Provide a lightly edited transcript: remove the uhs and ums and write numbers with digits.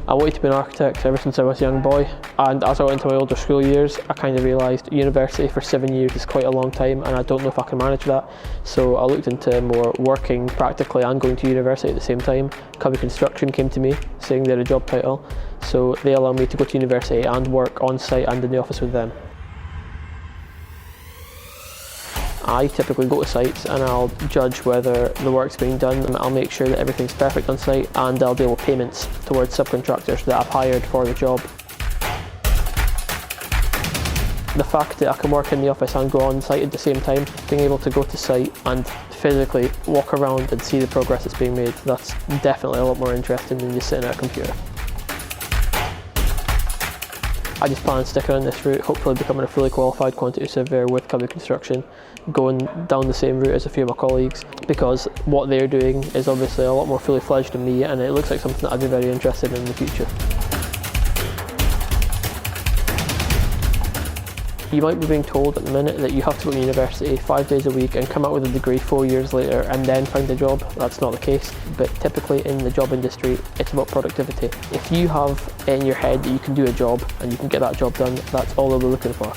I wanted to be an architect ever since I was a young boy, and as I went into my older school years, I kind of realised university for 7 years is quite a long time, and I don't know if I can manage that. So I looked into more working practically and going to university at the same time. Cubby Construction came to me, saying they're a job title, so they allow me to go to university and work on site and in the office with them. I typically go to sites and I'll judge whether the work's being done. I'll make sure that everything's perfect on site, and I'll deal with payments towards subcontractors that I've hired for the job. The fact that I can work in the office and go on site at the same time, being able to go to site and physically walk around and see the progress that's being made, that's definitely a lot more interesting than just sitting at a computer. I just plan on sticking on this route, hopefully becoming a fully qualified quantity surveyor with Cubby Construction, going down the same route as a few of my colleagues, because what they're doing is obviously a lot more fully fledged than me, and it looks like something that I'd be very interested in the future. You might be being told at the minute that you have to go to university 5 days a week and come out with a degree 4 years later and then find a job. That's not the case, but typically in the job industry, it's about productivity. If you have in your head that you can do a job and you can get that job done, that's all they'll be looking for.